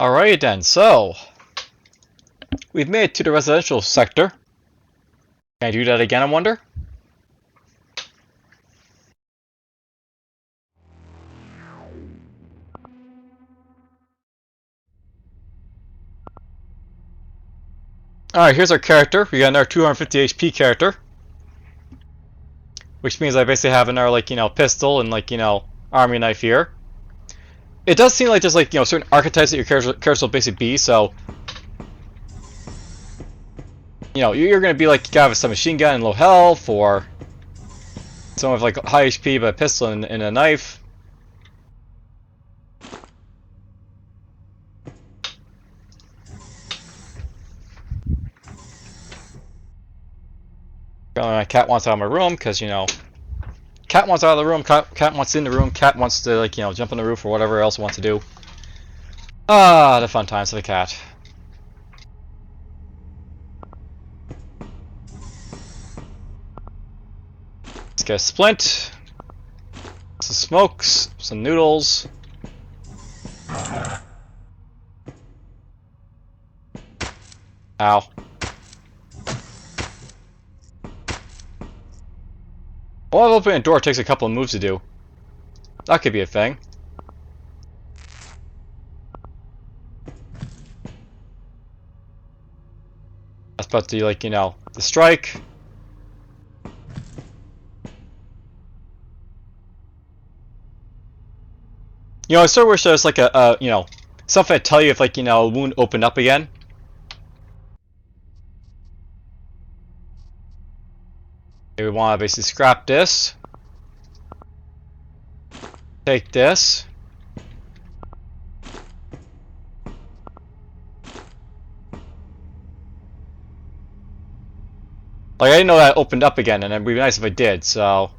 Alright then, so we've made it to the residential sector. Can I do that again, I wonder? Alright, here's our character. We got another 250 HP character. Which means I basically have another, pistol and, army knife here. It does seem like there's, certain archetypes that your characters will basically be, so... you're gonna be like, you gotta have a submachine gun and low health, or... someone with, high HP but a pistol and a knife. My cat wants out of my room, because, cat wants out of the room, cat wants in the room, cat wants to, jump on the roof or whatever else it wants to do. Ah, the fun times of the cat. Let's get a splint, some smokes, some noodles. Ow. Well, opening a door takes a couple of moves to do. That could be a thing. That's about to, the strike. I sort of wish there was something to tell you if, a wound opened up again. We want to basically scrap this. Take this. I didn't know that opened up again, and it'd be nice if I did, so...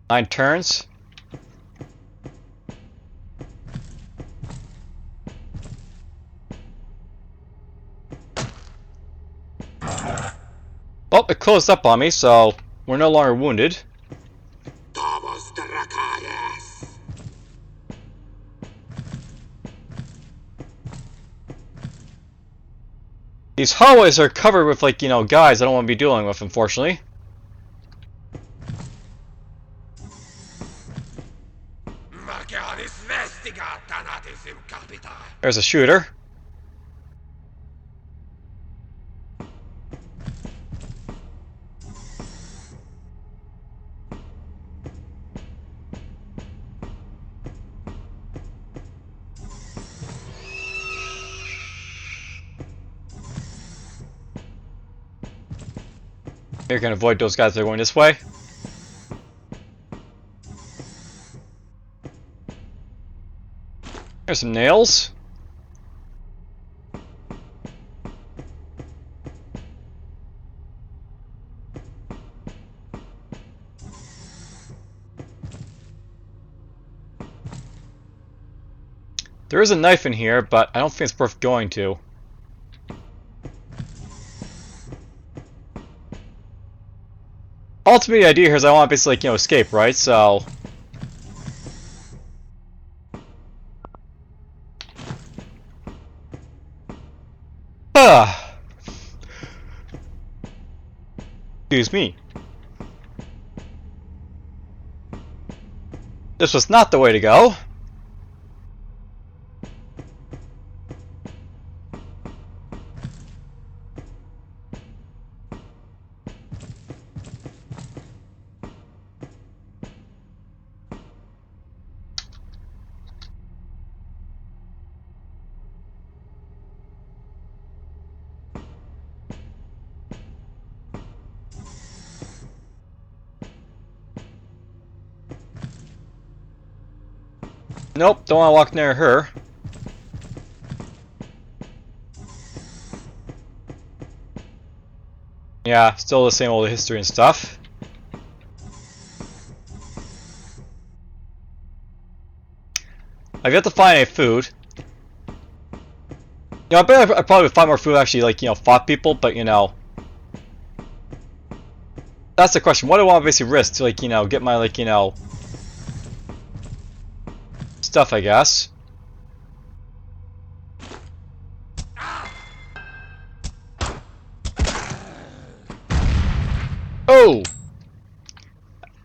Nine turns. Oh, it closed up on me, so we're no longer wounded. These hallways are covered with, guys I don't want to be dealing with, unfortunately. There's a shooter. You're gonna avoid those guys that are going this way. There's some nails. There is a knife in here, but I don't think it's worth going to. Ultimately, the idea here is I want to basically, escape, right? So... Excuse me. This was not the way to go. Nope, don't want to walk near her. Yeah, still the same old history and stuff. I've yet to find any food. I bet I probably would find more food actually, fought people, but That's the question. What do I want to basically risk to, like, you know, get my, like, you know, stuff, I guess. Oh!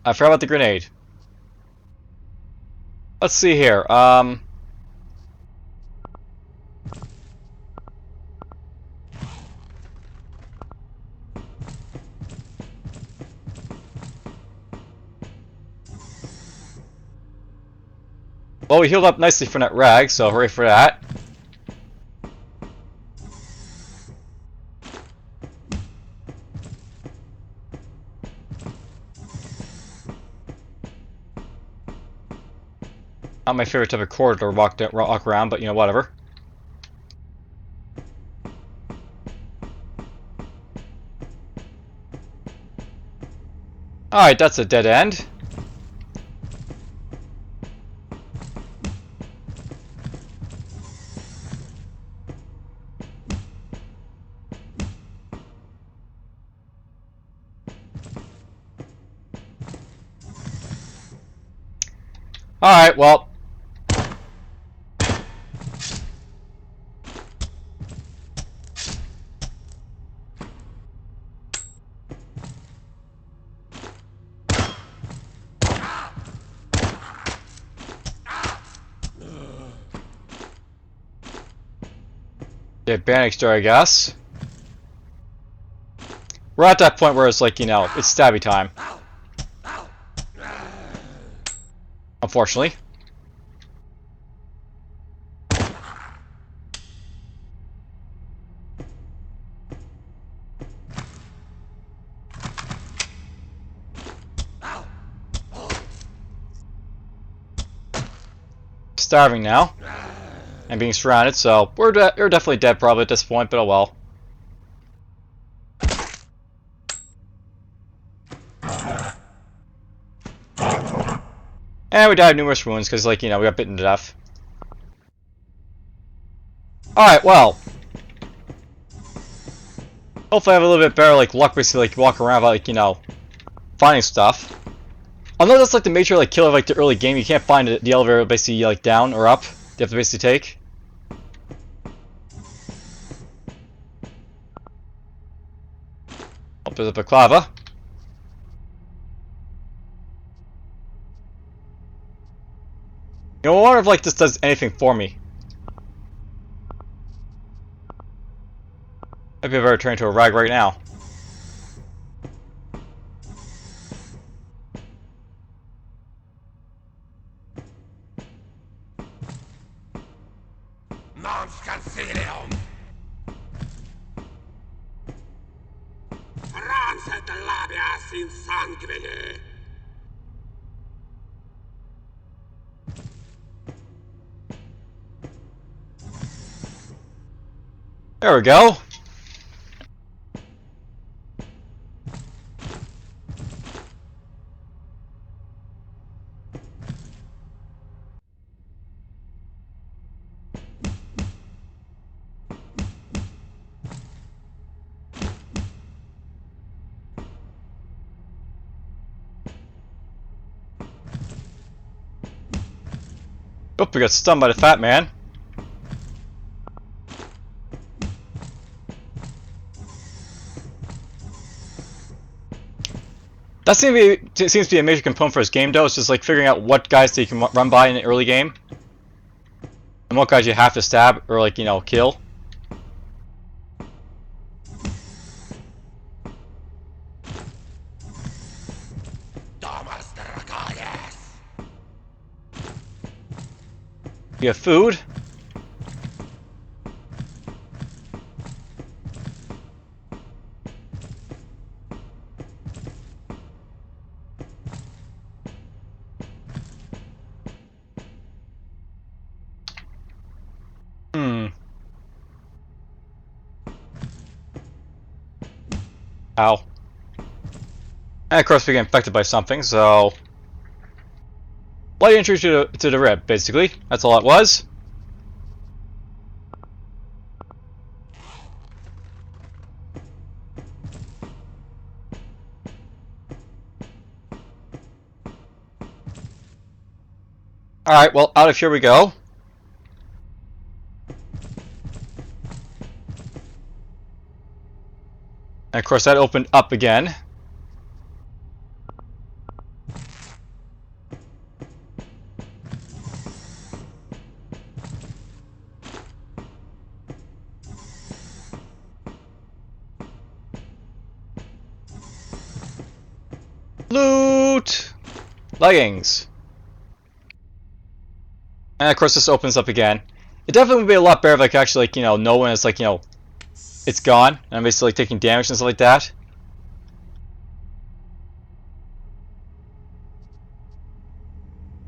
I forgot about the grenade. Let's see here. Well, we healed up nicely from that rag, so hooray for that. Not my favorite type of corridor to walk around, but you know, whatever. Alright, that's a dead end. Alright, well. Get bandaged there, I guess. We're at that point where it's like, you know, it's stabby time. Unfortunately. Starving now. And being surrounded, so we're definitely dead probably at this point, but oh well. And we died of numerous wounds because, like, you know, we got bitten to death. Alright, well. Hopefully I have a little bit better, like, luck basically, like, walk around, like, you know, finding stuff. I know that's, like, the major, like, kill of, like, the early game. You can't find the elevator basically, like, down or up. You have to basically take. Oh, there's a baklava. You know, I wonder if, like, this does anything for me. Maybe I better turn into a rag right now. Non scansilium! Rancet labias in sanguine! There we go. Oh, we got stunned by the fat man. That seems to be a major component for his game, though. It's just like figuring out what guys that you can run by in the early game, and what guys you have to stab or, like, you know, kill. You have food. Ow. And of course we get infected by something, so... light entry to the rib, basically. That's all it was. Alright, well, out of here we go. And of course that opened up again. Loot! Leggings. And of course this opens up again. It definitely would be a lot better if I could actually, like, know when it's like, it's gone. And I'm basically like, taking damage and stuff like that.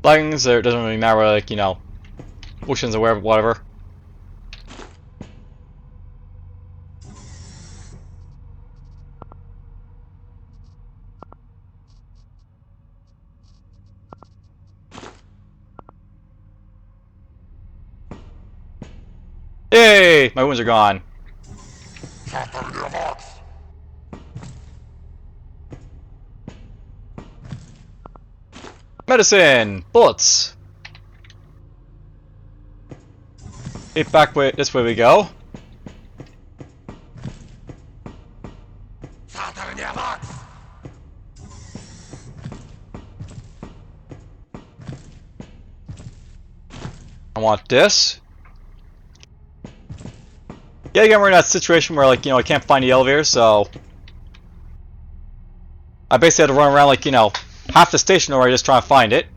Leggings, it doesn't really matter, like, oceans or wherever, whatever. Yay! My wounds are gone. Medicine! Bullets! Okay, back way, this way we go. I want this. Yeah, again, we're in that situation where, like, I can't find the elevator, so I basically had to run around, like, half the station already just trying to find it.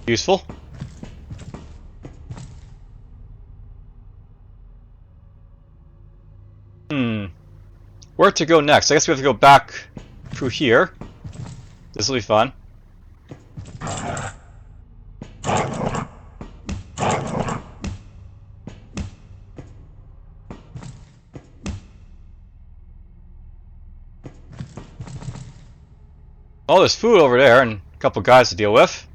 Useful. Where to go next? I guess we have to go back through here. This will be fun. Oh, there's food over there and a couple guys to deal with.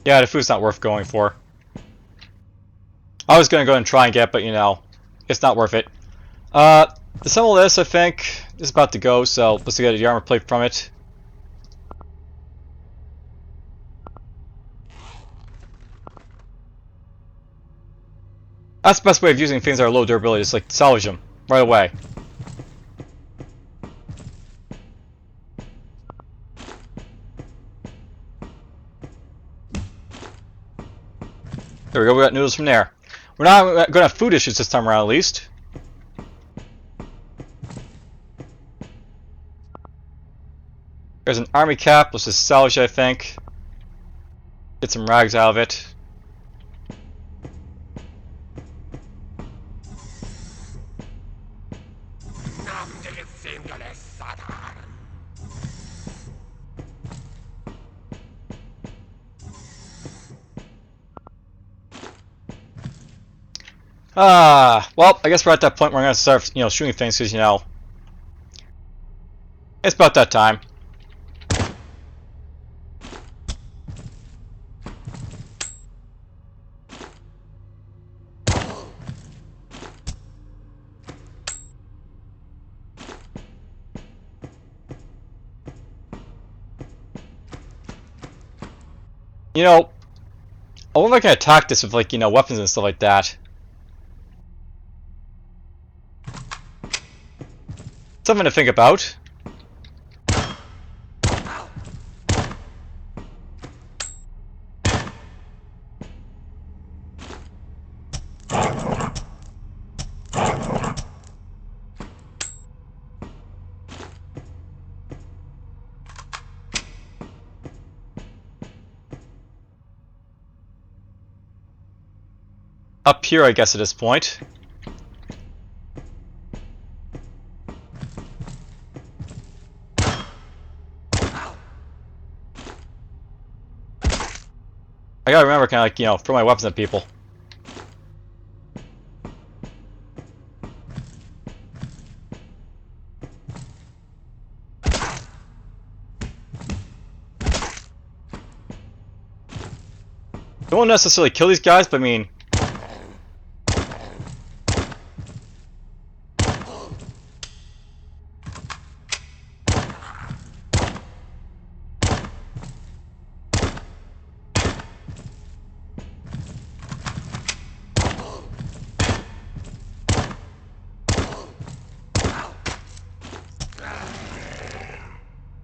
Yeah, the food's not worth going for. I was gonna go and try and get, but it's not worth it. Some of this, I think, is about to go, so let's get the armor plate from it. That's the best way of using things that are low durability, just like salvage them right away. There we go, we got noodles from there. We're not going to have food issues this time around, at least. There's an army cap, let's just salvage it, I think. Get some rags out of it. Well, I guess we're at that point where I'm going to start, shooting things, because, it's about that time. I wonder if I can attack this with, like, weapons and stuff like that. Something to think about. Up here, I guess, at this point. I gotta remember, kind of like, you know, throw my weapons at people. Don't want to necessarily kill these guys, but I mean...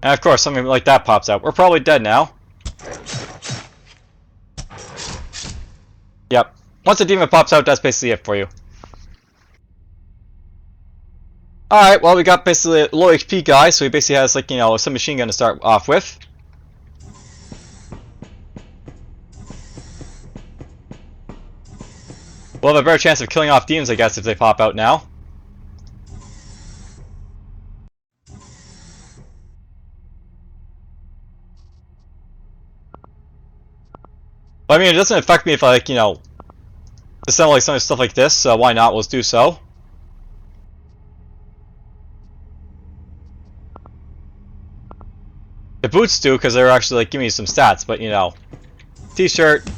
And of course, something like that pops out. We're probably dead now. Yep. Once a demon pops out, that's basically it for you. Alright, well, we got basically a low HP guy, so he basically has, like, you know, some machine gun to start off with. We'll have a better chance of killing off demons, I guess, if they pop out now. But I mean, it doesn't affect me if I, like, you know, assemble like some stuff like this, so why not? Let's do so. The boots do, because they're actually, like, giving me some stats, but, you know. T-shirt.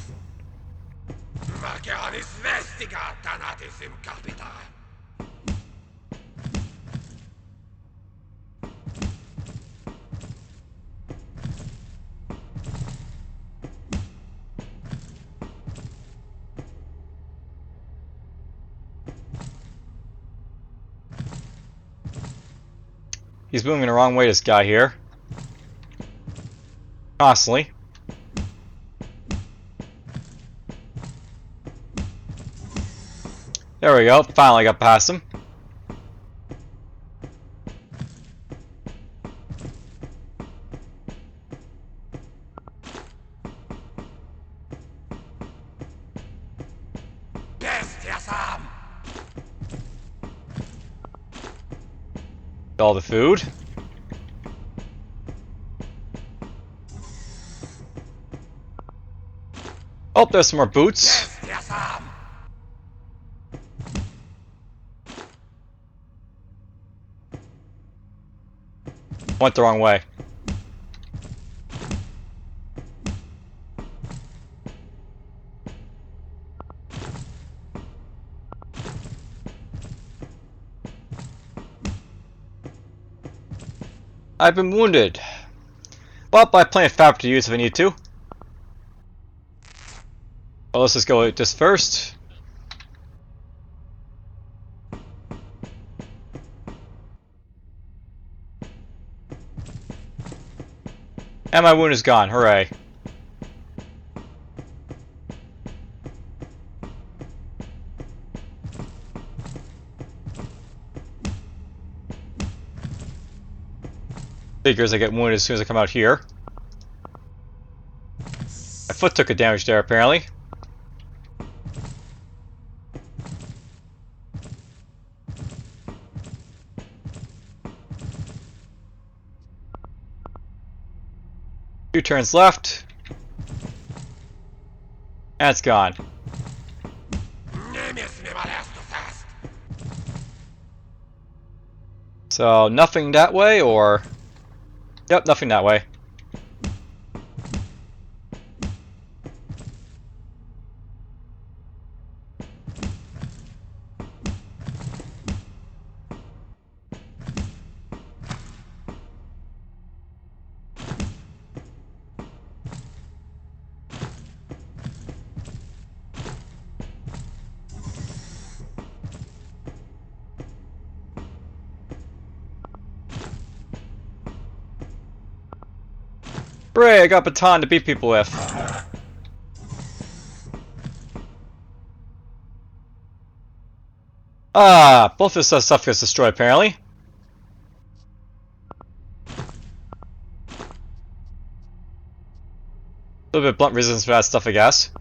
He's moving the wrong way, this guy here. Constantly. There we go, finally got past him. All the food. Oh, there's some more boots. Went the wrong way. I've been wounded. Well, I have plenty of fabric to use if I need to. Well, let's just go with this first. And my wound is gone, hooray. Figures I get wounded as soon as I come out here. My foot took a damage there, apparently. Two turns left. And it's gone. So, nothing that way, or... Yep, nothing that way. Hooray, I got a baton to beat people with. Ah, both of this stuff gets destroyed, apparently. A little bit of blunt resistance for that stuff, I guess.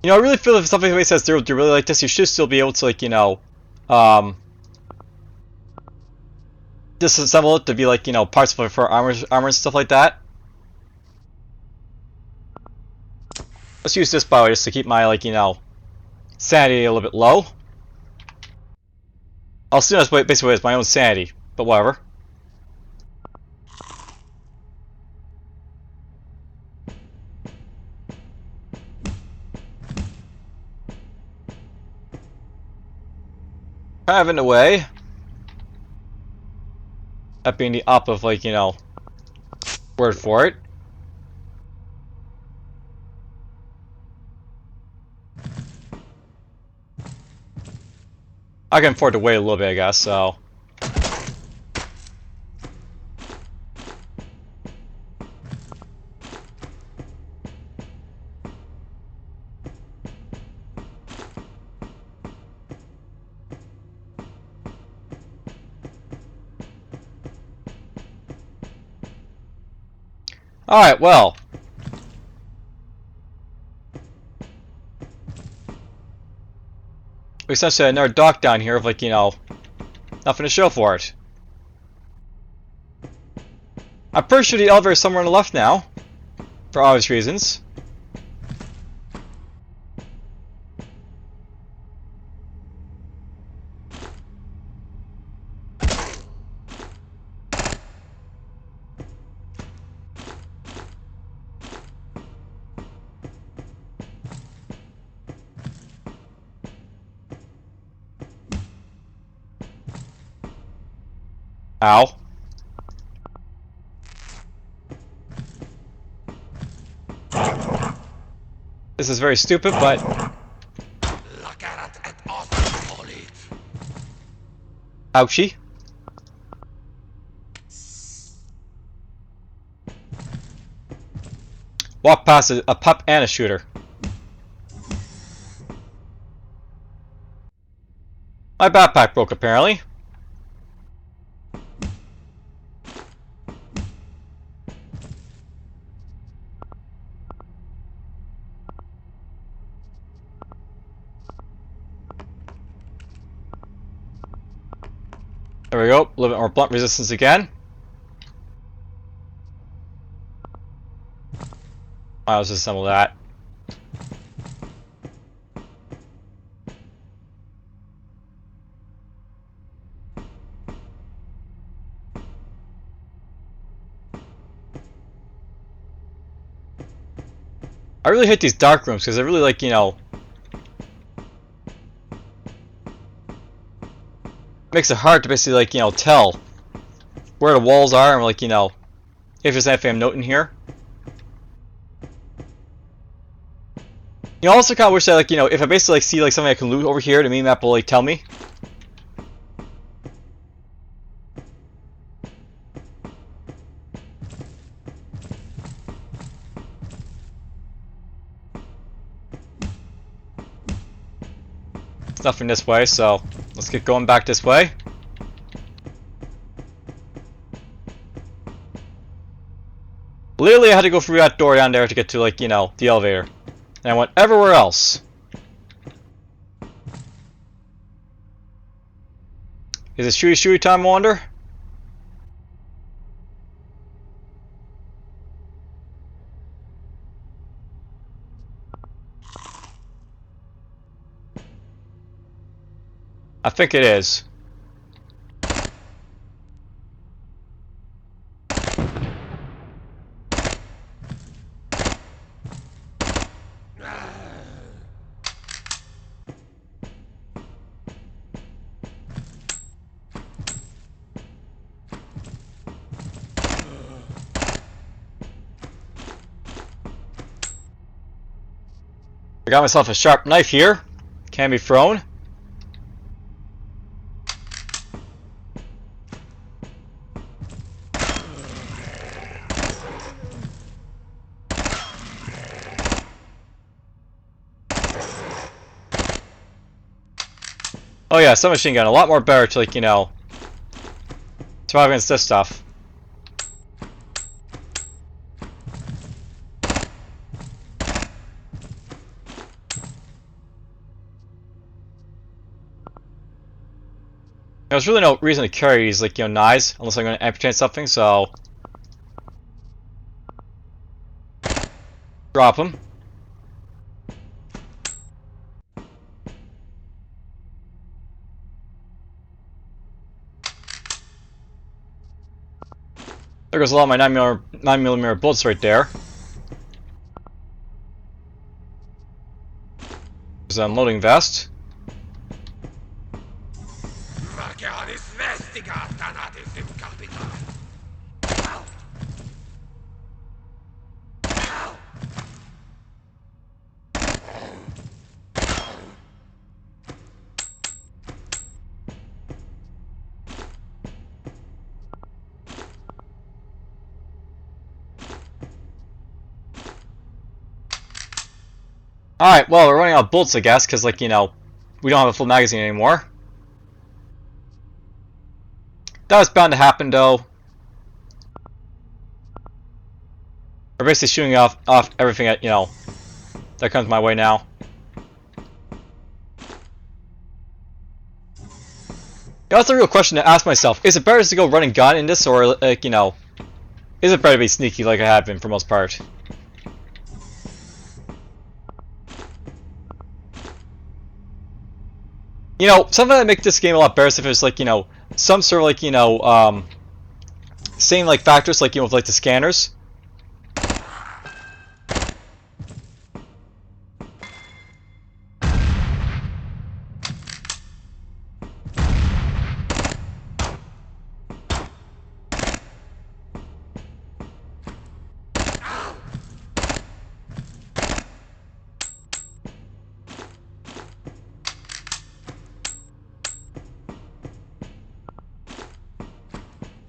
You know, I really feel if something like says they're really like this, you should still be able to, like, you know, disassemble it to be like, you know, parts for armor and stuff like that. Let's use this, by the way, just to keep my, like, you know, sanity a little bit low. I'll see that's basically what it is, my own sanity, but whatever. Kind of in a way. That being the op of, like, you know, word for it. I can afford to wait a little bit, I guess, so. Alright, well. We essentially had another dock down here of, like, you know, nothing to show for it. I'm pretty sure the elevator is somewhere on the left now. For obvious reasons. Ow. This is very stupid, but... Ouchie. Walk past a pup and a shooter. My backpack broke, apparently. There we go, a little bit more blunt resistance again. I'll just assemble that. I really hate these dark rooms because they're really, like, you know, makes it hard to basically, like, you know, tell where the walls are and, like, you know, if there's anything I'm noting here. You know, also kind of wish that, like, you know, if I basically, like, see, like, something I can loot over here, the mini-map will, like, tell me. There's nothing this way, so let's get going back this way. Literally, I had to go through that door down there to get to, like, you know, the elevator. And I went everywhere else. Is it shooty time, I wonder? I think it is. I got myself a sharp knife here. Can be thrown. Oh yeah, submachine gun, a lot more better to, like, you know, survive against this stuff. There's really no reason to carry these, like, you know, knives unless I'm going to amputate something, so drop them. goes a lot of my 9mm bullets right there. There's an unloading vest. Alright, well, we're running out of bullets, I guess, because, like, you know, we don't have a full magazine anymore. That was bound to happen, though. We're basically shooting off everything that, you know, that comes my way now. Yeah, that's a real question to ask myself. Is it better to go run and gun in this, or, like, you know, is it better to be sneaky like I have been for most part? You know, something that make this game a lot better is if it's like, you know, some sort of like, you know, same like factors like, you know, with like the scanners.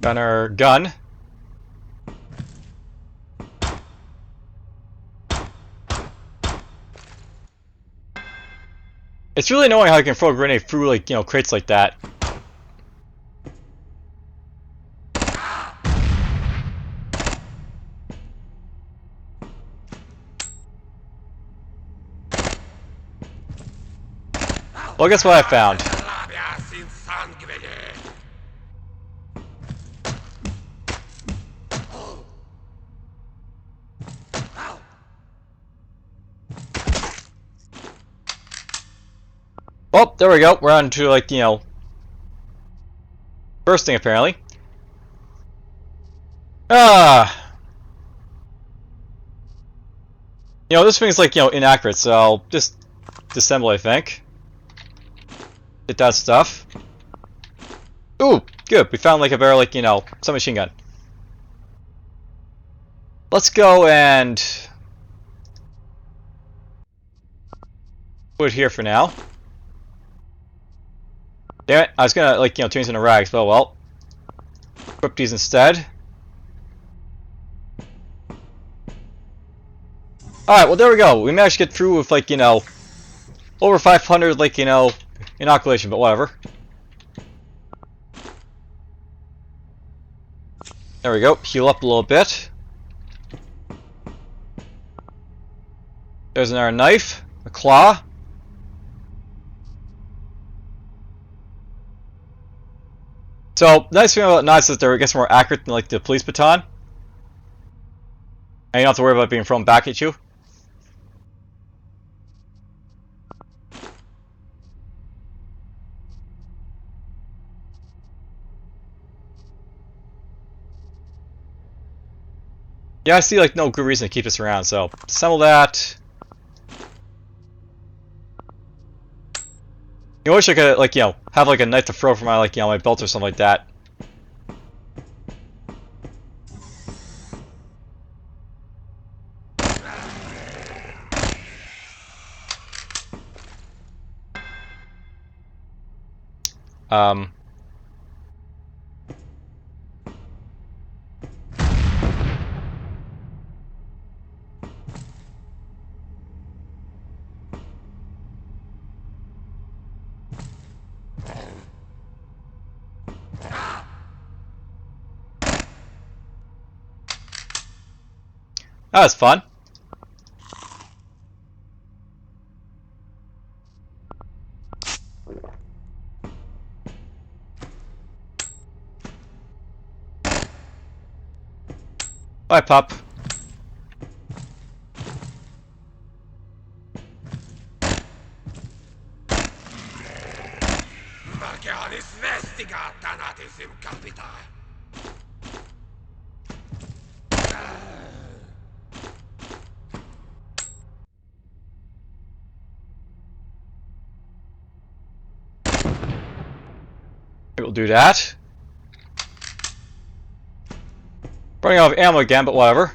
Gunner gun. It's really annoying how you can throw a grenade through like, you know, crates like that. Well, guess what I found? Oh, there we go. We're on to, like, you know, first thing apparently. You know, this thing's like, you know, inaccurate, so I'll just disassemble, I think. Get that stuff. Ooh, good. We found like a very, like, you know, submachine gun. Let's go and put it here for now. Damn it, I was gonna, like, you know, turn these into rags, but well. Equip these instead. Alright, well, there we go. We managed to get through with, like, you know, over 500, like, you know, inoculation, but whatever. There we go. Heal up a little bit. There's another knife. A claw. So, the nice thing about knives is they're, I guess, more accurate than, like, the police baton. And you don't have to worry about being thrown back at you. Yeah, I see, like, no good reason to keep this around, so assemble that. You wish I could, like, you know, have, like, a knife to throw from my, like, you know, my belt or something like that. Um... That was fun. Bye, pup. We'll do that. Running out of ammo again, but whatever.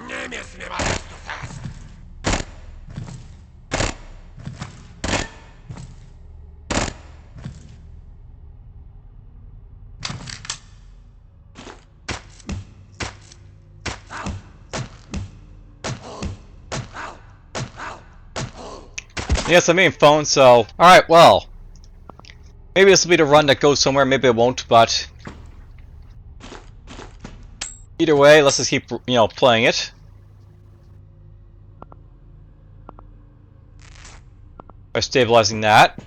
Nie mnie zmywałeś tu fast. Yes, I mean phone, so... Alright, well. Maybe this will be the run that goes somewhere, maybe it won't, but... Either way, let's just keep, you know, playing it. By stabilizing that.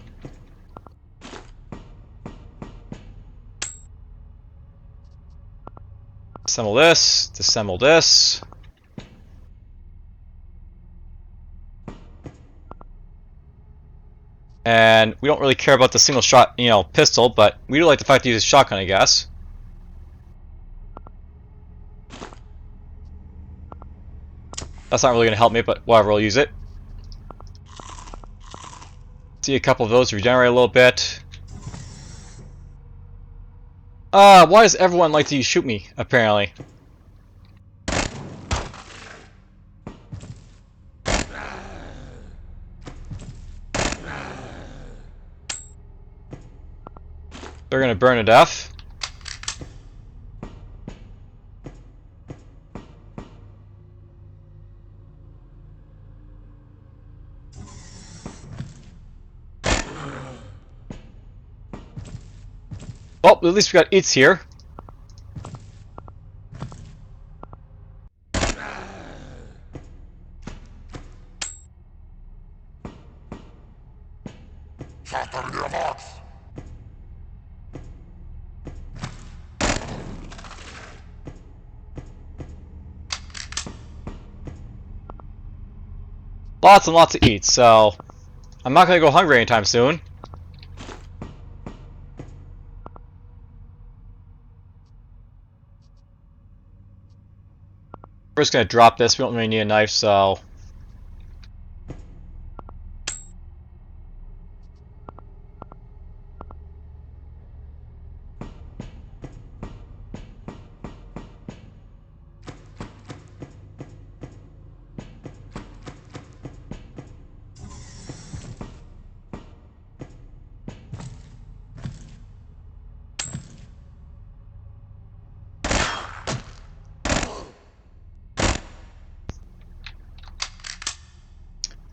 Disassemble this, disassemble this. And we don't really care about the single shot, you know, pistol, but we do like the fact to use a shotgun, I guess. That's not really going to help me, but whatever, I'll use it. See a couple of those regenerate a little bit. Why does everyone like to shoot me, apparently? They're gonna burn to death. Well, at least we got eats here. Shatter the box. Lots and lots to eat, so I'm not gonna go hungry anytime soon. We're just gonna drop this. We don't really need a knife, so.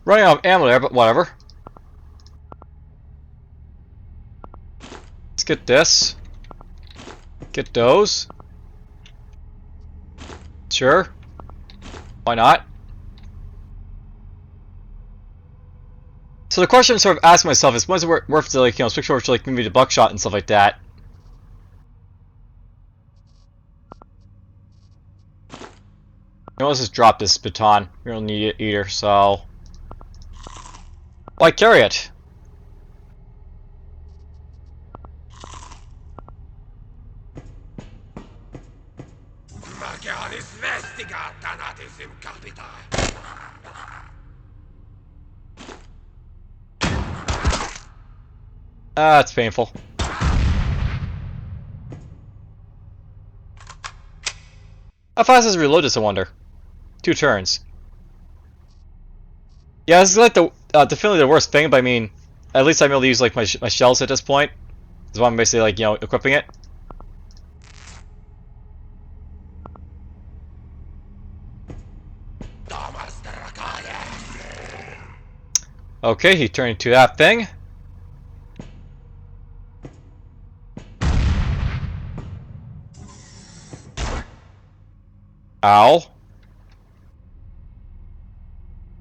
Running out of ammo there, but whatever. Let's get this. Get those. Sure. Why not? So the question I'm sort of asking myself is, when is it worth to, like, you know, switch over to, like, maybe the buckshot and stuff like that? You know, let's just drop this baton. We don't need it either, so... Why carry it? Magialis vestiga thanatism capita. Ah, it's painful. How fast does it reload this, I wonder? 2 turns. Yeah, this is like the definitely the worst thing, but I mean, at least I'm able to use like my shells at this point. That's why I'm basically like, you know, equipping it. Okay, he turned into that thing. Ow.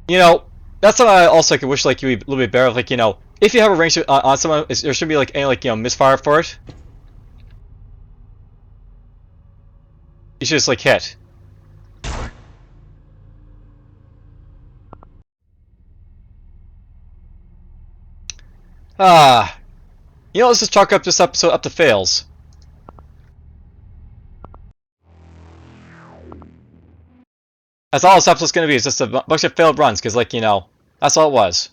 You know, that's something I also could wish like you would be a little bit better. Like, you know, if you have a range on someone, there shouldn't be like any like, you know, misfire for it. You should just like hit. Ah. You know, let's just chalk up this episode up to fails. That's all this episode's gonna be, is just a bunch of failed runs, because, like, you know, that's all it was.